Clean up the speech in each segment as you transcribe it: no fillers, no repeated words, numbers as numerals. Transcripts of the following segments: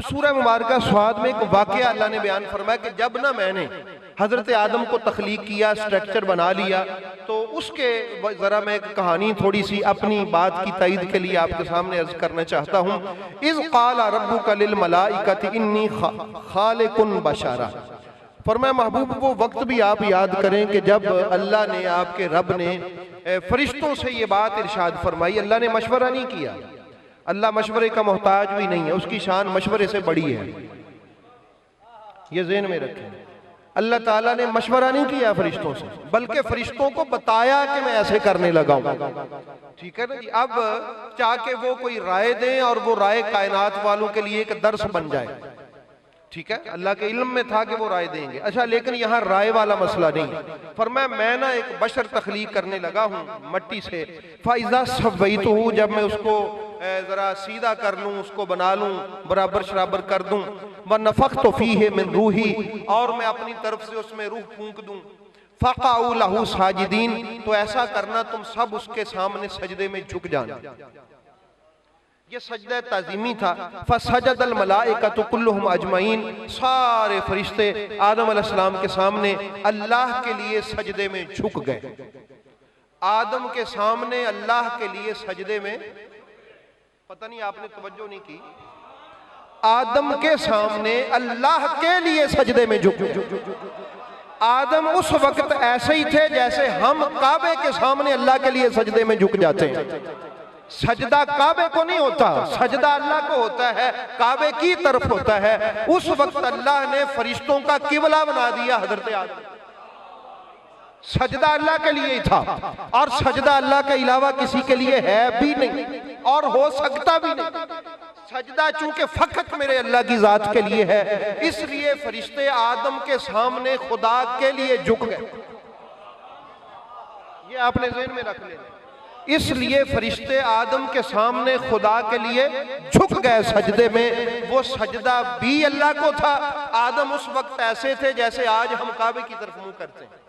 अब सूरह मुबारका स्वाद में एक वाकया अल्लाह ने बयान फरमाया कि जब ना मैंने हजरत आदम को तख्लीक किया, स्ट्रक्चर बना लिया, तो उसके जरा मैं एक कहानी थोड़ी सी अपनी बात की तईद के लिए आपके सामने अर्ज करना चाहता हूँ। इज़ क़ाला रब्बुका लिल मलाइकति इन्नी खालिकुन बशरा। फरमाया महबूब वो वक्त भी आप याद करें कि जब अल्लाह ने, आपके रब ने फरिश्तों से ये बात इरशाद फरमाई। अल्लाह ने मशवरा नहीं किया, अल्लाह मशवरे का मोहताज भी नहीं है, उसकी शान मशवरे से बड़ी है, ये ज़हन में रखें। अल्लाह ताला ने मशवरा नहीं किया फरिश्तों से, बल्कि फरिश्तों को बताया कि मैं ऐसे करने लगा हूं। ठीक है ना जी। अब चाह के वो कोई राय दें और वो राय कायनात वालों के लिए एक दर्स बन जाए, ठीक है, अल्लाह के इल्म में था कि वो राय देंगे। अच्छा, लेकिन यहाँ राय वाला मसला नहीं। फरमाया मैं ना एक बशर तख्लीक करने लगा हूँ मट्टी से। फाइजा सवैतुहु, जब मैं उसको जरा सीधा कर लूँ, उसको बना लूँ, बराबर शराबर कर दूँ। व नफख्तु फीहि मिन रूही, और मैं अपनी तरफ से उसमें रूह फूंक दूँ। फ़क़अू लहू साजिदीन, तो ऐसा करना तुम सब उसके सामने सजदे में झुक जाना। ये सजदा ताज़ीमी था। फसजदल मलाइकतु कुल्लुहुम अजमईन, सारे फरिश्ते आदम अलैहिस्सलाम के सामने अल्लाह के लिए सजदे में झुक गए। आदम के सामने अल्लाह के लिए सजदे में, पता नहीं आपने तवज्जो नहीं की, आदम के सामने अल्लाह के लिए सजदे में झुक। आदम उस वक्त ऐसे ही थे जैसे हम काबे के सामने अल्लाह के लिए सजदे में झुक जाते हैं। सजदा काबे को नहीं होता, सजदा अल्लाह को होता है, काबे की तरफ होता है। उस वक्त अल्लाह ने फरिश्तों का किबला बना दिया हजरत आदम। सजदा अल्लाह के लिए ही था, और सजदा अल्लाह के अलावा किसी के लिए है भी नहीं और हो सकता भी नहीं। सजदा चूंकि फकत मेरे अल्लाह की जात के लिए है, इसलिए फरिश्ते आदम के सामने खुदा के लिए झुक गए। ये आपने ज़हन में रख लेना। इसलिए फरिश्ते आदम के सामने खुदा के लिए झुक गए सजदे में। वो सजदा भी अल्लाह को था। आदम उस वक्त ऐसे थे जैसे आज हम काबे की तरफ मुंह करते हैं।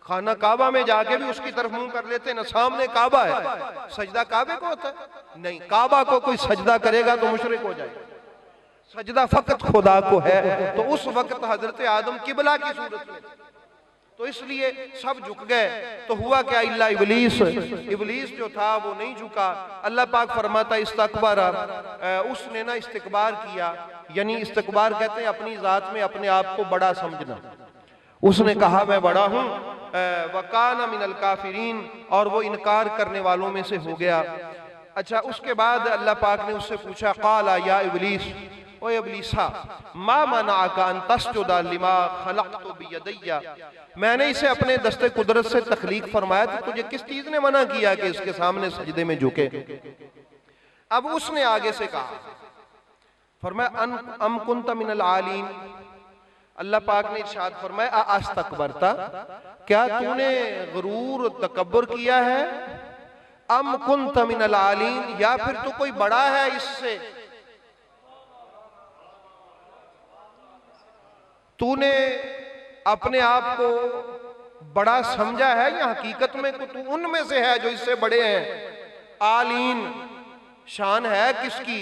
खाना काबा में जाके भी उसकी तरफ मुंह कर लेते हैं ना, सामने काबा है, सजदा काबे को होता है नहीं। काबा को कोई सजदा करेगा तो मुशरिक हो जाएगा। सजदा फकत खुदा को है। तो उस वक्त हजरत आदम किबला की सूरत में, तो इसलिए सब झुक गए। तो हुआ क्या, इल्ला इबलीस, इबलीस जो था वो नहीं झुका। अल्लाह पाक फरमाता इस्तकबारा, उसने ना इस्तिकबार किया, यानी इस्तिकबार कहते हैं अपनी जात में अपने आप को बड़ा समझना। उसने कहा मैं बड़ा हूँ। वकाना मिनल काफिरीन, और वो इनकार करने वालों में से हो गया। अच्छा, उसके बाद अल्लाह पाक ने उससे पूछा काला या इबलीस, ओ इबलीसा, मा मनाअका अन तस्जुदा लिमा खलक़तु बियदैया, मैंने इसे अपने दस्ते कुदरत से तख्लीक फरमाया, तो तुझे किस चीज ने मना किया कि इसके सामने सजदे में झुके। अब उसने आगे से कहा, फरमाया अम कुंत मिनल आलीन, अल्लाह पाक ने इरशाद फरमाया अस्तकबरता, क्या तूने गुरूर तकब्बुर किया है। अम कुंत मिनल आलीन, या फिर तू कोई बड़ा है इससे, तूने अपने आप को बड़ा समझा है या हकीकत में तू उनमें से है जो इससे बड़े हैं। आलीन शान है किसकी,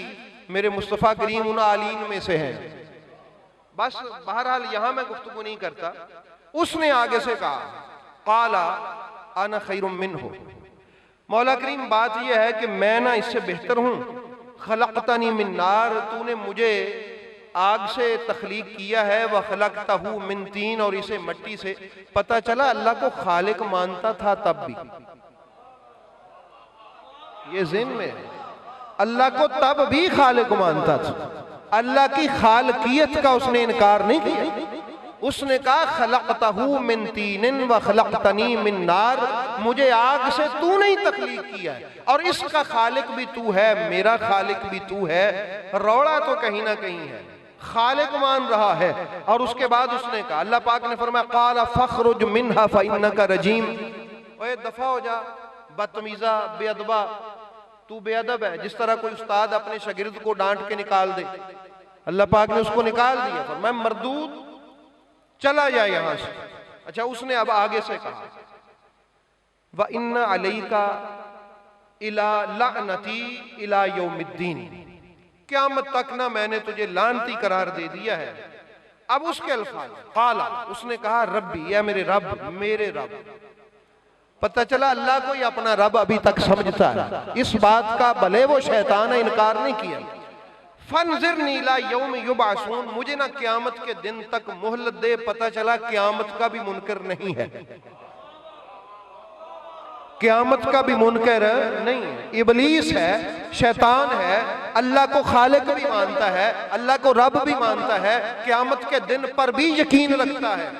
मेरे मुस्तफ़ा करीम उन आलीन में से हैं। बस बहरहाल यहां मैं गुफ्तगू नहीं करता। उसने आगे से कहा काला अना खैरुम मिन्हु, मौला करीम बात यह है कि मैं ना इससे बेहतर हूं। खलक़तनी मिन नार, तूने मुझे आग से तख्लीक किया है। वह खलक़तहु मिन तीन, और इसे मट्टी से। पता चला अल्लाह को खालिक मानता था तब भी, ये ज़हन में है, अल्लाह को तब भी खालिक मानता था। अल्लाह की खालकियत का उसने इनकार नहीं किया। उसने कहा खलक़तहु मिन तीनिन व खलक़तनी मिन नार, मुझे आग से तू नहीं तख्लीक किया है, और इसका खालिक भी तू है, मेरा खालिक भी तू है। रौड़ा तो कहीं ना कहीं है, खालिक मान रहा है। और उसके बाद उसने कहा, अल्लाह पाक ने फरमाया क़ाला फ़ख़्रुज मिन्हा फ़इन्नका रजीम, ओए दफा हो जा बदतमीज़ा बेअदबा, तू बेअदब है। जिस तरह कोई उस्ताद अपने शागिर्द को डांट के निकाल दे, अल्लाह पाक ने उसको निकाल दिया, फरमाया मरदूद, चला जाए यहां से। अच्छा, उसने अब आगे से कहा व इन्ना अलैका इला लअनती इला यौमिद्दीन, क़यामत तक ना मैंने तुझे लानती करार दे दिया है। अब उसके अल्फाज, काला, उसने कहा रब्बी, या मेरे रब। पता चला अल्लाह को ही अपना रब अभी तक समझता है। इस बात का भले वो शैतान है इनकार नहीं किया। फनज़िरनी इला यौम युबअसून, मुझे ना क़यामत के दिन तक मोहलत दे। पता चला क़यामत का भी मुनकर नहीं है, क़यामत का भी मुनकर नहीं है। इबलीस है, शैतान है, अल्लाह को खालिक भी मानता है, अल्लाह को रब भी मानता है, क़यामत के दिन पर भी यकीन रखता है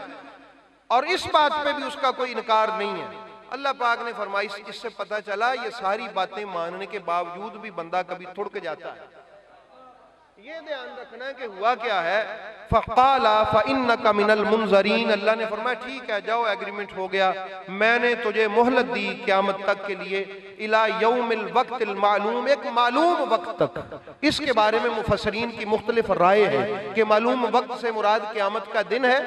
और इस बात पे भी उसका कोई इनकार नहीं है। अल्लाह पाक ने फरमाई, इससे पता चला ये सारी बातें मानने के बावजूद भी बंदा कभी थुड़क जाता है। ये ध्यान रखना है कि हुआ क्या है। फ़क़ाला फ़इन्नका मिनल मुनज़रीन, अल्लाह ने फरमाया ठीक है जाओ, एग्रीमेंट हो गया, मैंने तुझे मोहलत दी क़यामत तक के लिए, इला यौमिल वक़्तिल मालूम, एक मालूम वक्त तक। इसके बारे में मुफस्सिरीन की मुख्तलिफ राय है कि मालूम वक्त से मुराद क़यामत का दिन है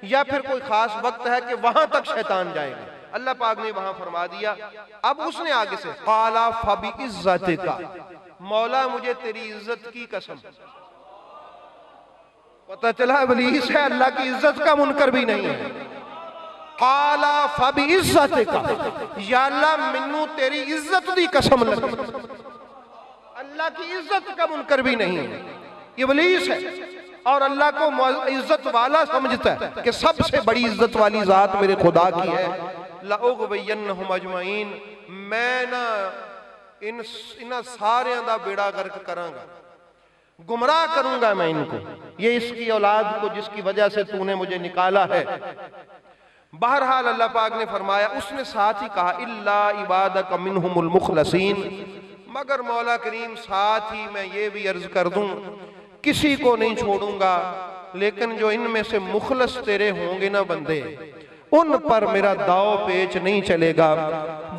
या फिर कोई खास वक्त है कि वहां तक शैतान जाएगा। अल्लाह पाक ने वहां फरमा दिया। अब उसने आगे से क़ाला फ़बिइज़्ज़तिका, मौला मुझे तेरी इज्जत की कसम। पता चला इब्लीस है, अल्लाह की इज्जत का मुनकर भी नहीं है। क़ाला फ़बिइज़्ज़तिका, या अल्लाह मैनू तेरी इज्जत दी कसम लगी। अल्लाह की इज्जत का मुनकर भी नहीं है, इब्लीस है और अल्लाह को इज्जत वाला समझता है कि सबसे बड़ी इज्जत वाली जात मेरे खुदा की है। लअग़वियन्नहुम अजमईन, मैं ना इन सारे दा बेड़ा गर्क करांगा, गुमराह करूंगा मैं इनको, ये इसकी औलाद को जिसकी वजह से तूने मुझे निकाला है। बहरहाल अल्लाह पाक ने फरमाया, उसने साथ ही कहा इल्ला इबादक मिनहुमुल मुखलसीन, मगर मौला करीम साथ ही मैं ये भी अर्ज कर दूं किसी को नहीं छोड़ूंगा, लेकिन जो इनमें से मुखलस तेरे होंगे ना बंदे, उन पर मेरा दाव पेच नहीं चलेगा,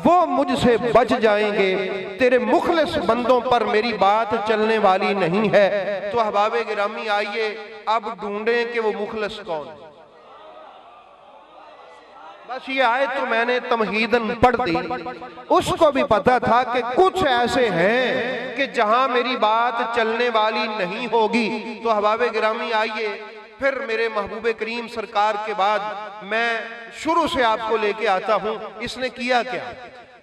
वो मुझसे बच जाएंगे। तेरे मुखलिस बंदों पर मेरी बात चलने वाली नहीं है। तो अहबाबे गिरामी आइए अब ढूंढें कि वो मुखलिस कौन है। बस ये आयत तो मैंने तमहीदन पढ़ दी, उसको भी पता था कि कुछ ऐसे हैं कि जहां मेरी बात चलने वाली नहीं होगी। तो अहबाबे गिरामी आइए फिर मेरे महबूब करीम सरकार के बाद मैं शुरू से आपको लेके आता हूं। इसने किया क्या?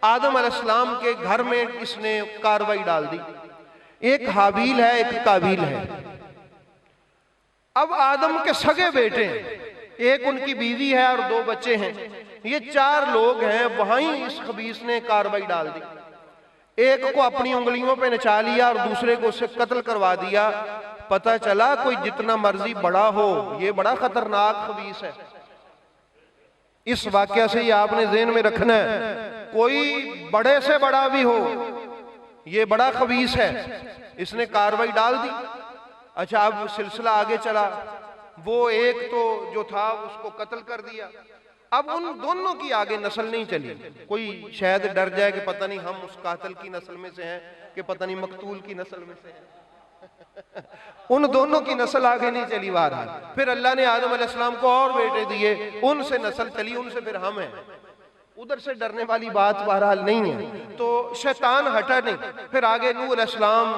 आदम अलैहिस्सलाम के घर में इसने कार्रवाई डाल दी। एक हाबील है, एक काबील है। अब आदम के सगे बेटे हैं, एक उनकी बीवी है और 2 बच्चे हैं। ये 4 लोग हैं। वहीं इस खबीस ने कार्रवाई डाल दी। एक को अपनी उंगलियों पे नचा लिया और दूसरे को उससे कत्ल करवा दिया। पता चला कोई जितना मर्जी बड़ा हो, ये बड़ा खतरनाक खबीस है। इस वाकया से ये आपने ज़हन में रखना है, कोई बड़े से बड़ा भी हो, ये बड़ा खबीस है। इसने कार्रवाई डाल दी। अच्छा, अब सिलसिला आगे चला। वो एक तो जो था उसको कत्ल कर दिया। अब उन दोनों की आगे नस्ल नहीं चली। कोई शायद डर जाए कि पता नहीं हम उस कातिल की नस्ल में से हैं कि पता नहीं मकतूल की नस्ल में से हैं। उन दोनों की नस्ल आगे नहीं चली। बहरहाल फिर अल्लाह ने आदम अलैहिस्सलाम को और बेटे दिए, उनसे नस्ल चली, उनसे फिर हम हैं। उधर से डरने वाली बात बहरहाल नहीं है। तो शैतान हटा नहीं। फिर आगे नूह अलैहिस्सलाम,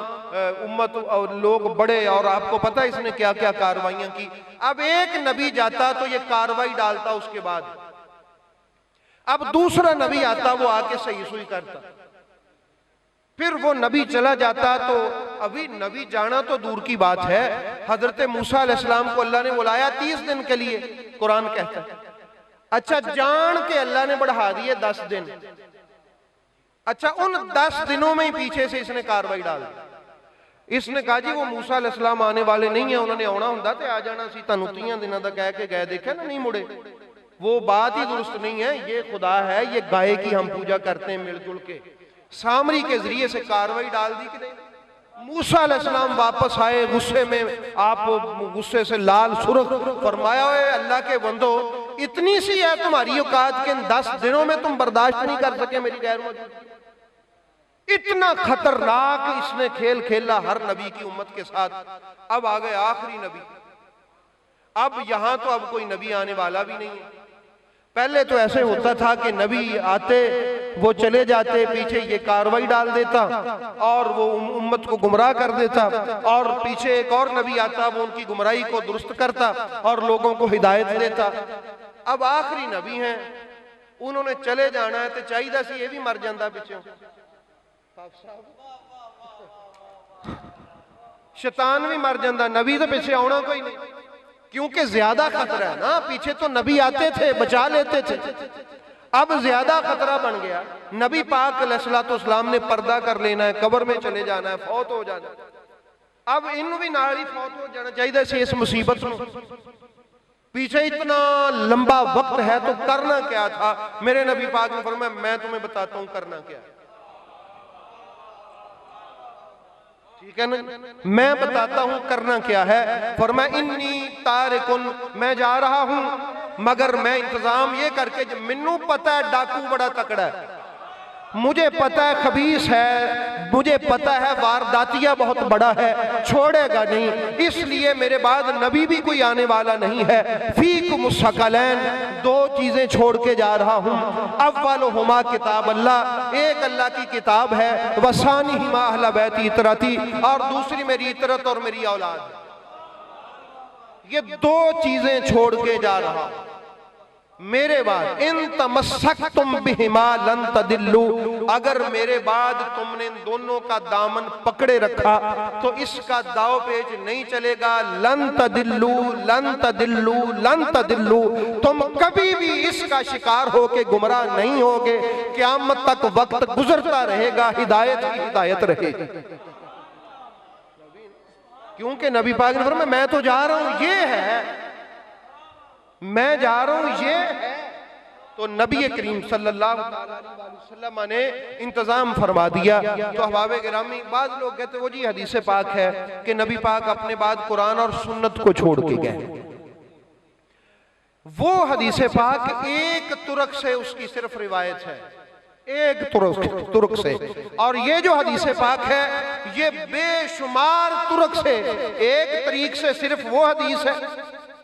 उम्मत और लोग बड़े, और आपको पता है इसने क्या क्या कार्रवाइयां की। अब एक नबी जाता तो ये कार्रवाई डालता, उसके बाद अब दूसरा नबी आता, वो आके सही सुई करता। फिर वो नबी चला जाता तो अभी नबी जाना तो दूर की बात है। हजरत मूसा अलैहिस्सलाम को अल्लाह ने बुलाया 30 दिन के लिए, कुरान कहता है। अच्छा, जान के अल्लाह ने बढ़ा दिए 10 दिन। अच्छा, उन 10 दिनों में ही पीछे से इसने कार्रवाई डाल दी। इसने कहा जी वो मूसा अलैहिस्सलाम आने वाले नहीं है, उन्होंने आना हुंदा ते आ जाना सी, तुहानू 30 दिनों का कह के गए, देखा ना नहीं मुड़े। वो बात ही दुरुस्त नहीं है। ये खुदा है, ये गाय की हम पूजा करते हैं मिलजुल के। सामरी के जरिए से कार्रवाई डाल दी कि नहीं। मूसा अलैहिस्सलाम वापस आए गुस्से में, आप गुस्से से लाल सुर्ख। फरमाया अल्लाह के बंदो, इतनी सी है तुम्हारी औकात के 10 दिनों में तुम बर्दाश्त नहीं कर सके मेरी गैर मौजूदगी। इतना खतरनाक इसने खेल खेला हर नबी की उम्मत के साथ। अब आ गए आखिरी नबी। अब यहां तो अब कोई नबी आने वाला भी नहीं है। पहले तो ऐसे होता था कि नबी आते, वो चले जाते, पीछे ये कार्रवाई डाल देता और वो उम्मत को गुमराह कर देता, और पीछे एक और नबी आता, वो उनकी गुमराही को दुरुस्त करता और लोगों को हिदायत देता। अब आखिरी नबी हैं, उन्होंने चले जाना है, तो चाहिए सी ये भी मर जाता पिछों, शैतान भी मर जाता, नबी तो पीछे आना कोई नहीं, क्योंकि ज्यादा खतरा है ना। पीछे तो नबी आते थे, बचा लेते थे, अब ज्यादा खतरा बन गया। नबी पाक अलैहिस्सलाम ने पर्दा कर लेना है, कब्र में चले जाना है, फौत हो जाना है। अब इन भी नाल ही फौत हो जाना चाहिए से इस मुसीबत में। पीछे इतना लंबा वक्त है तो करना क्या था। मेरे नबी पाक ने फरमाया मैं तुम्हें बताता हूं करना क्या, ठीक है ना, मैं बताता हूं करना क्या है। फरमाया इन्नी तारिकुन, मैं जा रहा हूं, मगर मैं इंतजाम ये करके, मैनू पता है डाकू बड़ा तकड़ा है, मुझे पता है खबीस है, मुझे पता है वारदातिया बहुत बड़ा है, छोड़ेगा नहीं, इसलिए मेरे बाद नबी भी कोई आने वाला नहीं है। फीकुम सकलैन, दो चीजें छोड़ के जा रहा हूं। अव्वलुहुमा किताब अल्लाह, एक अल्लाह की किताब है, वसानिहिमा अहल बैती इतरती, और दूसरी मेरी इतरत और मेरी औलाद। ये दो चीजें छोड़ के जा रहा हूं मेरे बाद। इन तमस्सकतुम बिहिमा लन तदिल्लू, अगर मेरे बाद तुमने इन दोनों का दामन पकड़े रखा तो इसका दाव पेच नहीं चलेगा। लन तदिल्लू लन तदिल्लू लन तदिल्लू, तुम कभी भी इसका शिकार होके गुमराह नहीं होगे। क़यामत तक वक्त गुजरता रहेगा, हिदायत ही हिदायत रहेगी। क्योंकि नबी पाक ने फरमाया मैं तो जा रहा हूं, ये है, मैं जा रहा हूं, ये है। तो नबी करीम सल्लल्लाहु अलैहि वसल्लम ने इंतजाम फरमा दिया। तो अहबाब गिरामी, बाज लोग कहते वो जी हदीस पाक है कि नबी पाक अपने बाद कुरान और सुन्नत को छोड़ के गए। वो हदीस पाक एक तुरक से उसकी सिर्फ रिवायत है, एक तुरक से, और ये जो हदीस पाक है ये बेशुमार तुरक से, एक तरीक से सिर्फ वो हदीस है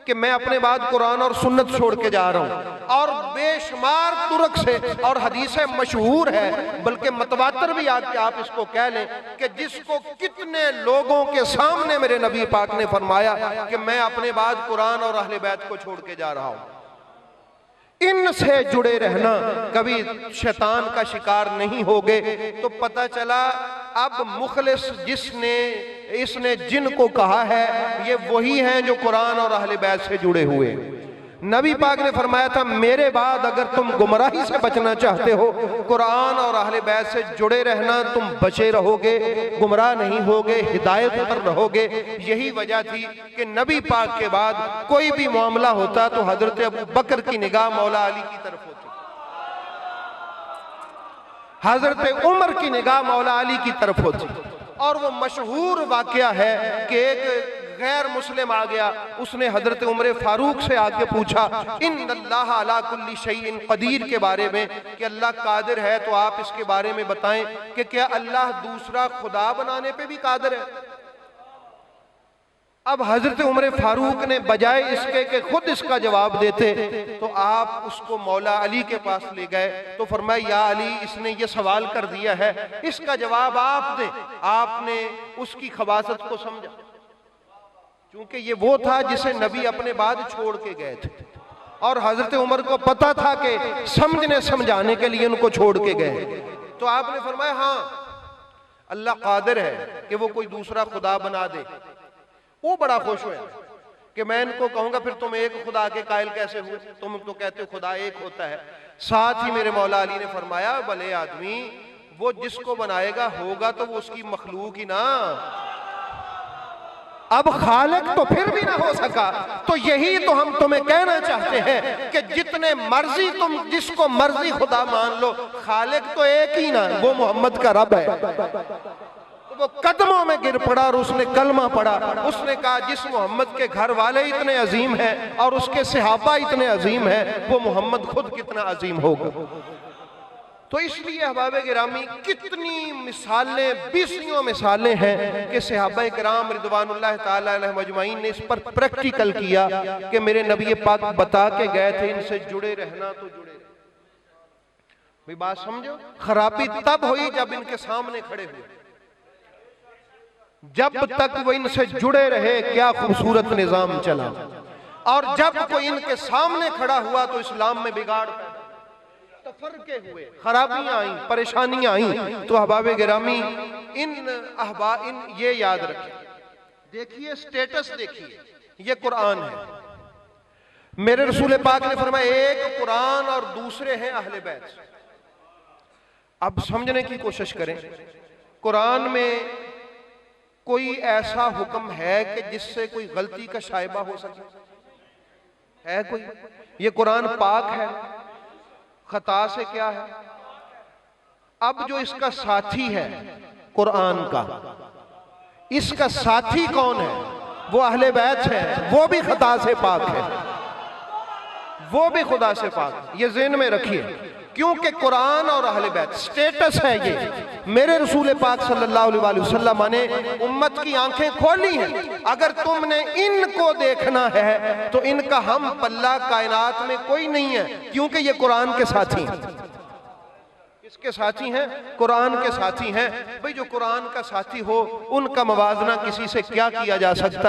कि मैं अपने बाद कुरान और सुन्नत छोड़ के जा रहा हूं, और बेशुमार तुरक से, और हदीस मशहूर है, बल्कि मतवातर भी आप इसको कह लें कि जिसको कितने लोगों के सामने मेरे नबी पाक ने फरमाया कि मैं अपने बाद कुरान और अहले बैत को छोड़ के जा रहा हूं। इनसे जुड़े रहना, कभी शैतान का शिकार नहीं होगे। तो पता चला अब मुखलिस जिसने इसने जिनको कहा है ये वही हैं जो कुरान और अहले बैत से जुड़े हुए। नबी पाक ने फरमाया था मेरे बाद अगर तुम गुमराही से बचना चाहते हो, कुरान और अहले बैत से जुड़े रहना, तुम बचे रहोगे, गुमराह नहीं होगे, हिदायत पर रहोगे। यही वजह थी कि नबी पाक के बाद कोई भी मामला होता तो हजरत अबू बकर की निगाह मौला अली की तरफ होती, हजरत उमर की निगाह मौला अली की तरफ होती। और वो मशहूर वाकया है कि एक गैर मुस्लिम आ गया, उसने हजरत उमर फारूक से आके पूछा इन्नल्लाह अला कुल्ली शैइन कदीर के बारे में, कि अल्लाह कादिर है, तो आप इसके बारे में बताएं कि क्या अल्लाह दूसरा खुदा बनाने पे भी कादिर है। अब हजरत उमर फारूक ने बजाय इसके कि खुद इसका जवाब देते तो आप उसको मौला अली के पास ले गए। तो फरमाया या अली, इसने ये सवाल कर दिया है, इसका जवाब आप दें। आपने उसकी खबासत को समझा, क्योंकि ये वो था जिसे नबी अपने बाद छोड़ के गए थे, और हजरत उमर को पता था कि समझने समझाने के लिए उनको छोड़ के गए। तो आपने फरमाया हाँ, अल्लाह कादिर है कि वो कोई दूसरा खुदा बना दे। वो बड़ा खुश हुआ कि मैं इनको कहूंगा फिर तुम एक खुदा के कायल कैसे हुए, तुम तो कहते हो खुदा एक होता है। साथ ही मेरे मौला अली ने फरमाया भले आदमी, वो जिसको बनाएगा होगा तो वो उसकी मखलूक ही ना, अब खालिक तो फिर भी ना हो सका। तो यही तो हम तुम्हें कहना चाहते हैं कि जितने मर्जी तुम जिसको मर्जी खुदा मान लो, खालिक तो एक ही ना, वो मोहम्मद का रब है। वो कदमों में गिर पड़ा और उसने कलमा पढ़ा। उसने कहा जिस मोहम्मद के घर वाले इतने अजीम हैं और उसके सहाबा इतने अजीम हैं, वो मोहम्मद खुद कितना अजीम होगा। तो इसलिए अहबाब गिरामी कितनी मिसालें, बीसियों मिसालें हैं कि सहाबा किराम रिदवानुल्लाह ताला अलैहिम अजमाइन ने इस पर प्रैक्टिकल किया कि मेरे नबी पाक बता के गए थे इनसे जुड़े रहना तो जुड़े रहना। भाई बात समझो, खराबी तब हुई जब इनके सामने खड़े हुए, जब तक वो इनसे जुड़े रहे क्या खूबसूरत निजाम चला, और जब कोई इनके सामने खड़ा हुआ तो इस्लाम में बिगाड़, तफरके हुए, खराबियां आई, परेशानियां आई। तो अहबाब गिरामी इन ये याद रखें, देखिए स्टेटस देखिए, ये कुरान है। मेरे रसूल पाक ने फरमाया एक कुरान और दूसरे हैं अहले बैत। अब समझने की कोशिश करें, कुरान में कोई ऐसा हुक्म है कि जिससे कोई गलती का शायबा हो सके? है कोई? ये कुरान पाक है, खता से क्या है? अब जो इसका साथी है कुरान का, इसका साथी कौन है? वो अहले बैत है, वो भी खता से पाक है, वो भी खुदा से पाक। ये ज़हन में रखिए, क्योंकि कुरान और अहले बैत स्टेटस है ये। मेरे रसूल पाक सल्लल्लाहु अलैहि वसल्लम ने उम्मत की आंखें खोली हैं। अगर तुमने इनको देखना है तो इनका हम पल्ला कायनात में कोई नहीं है, क्योंकि ये कुरान के साथी हैं। किसके साथी हैं? कुरान के साथी हैं। भाई जो कुरान का साथी हो उनका मवाजना किसी से क्या किया जा सकता है?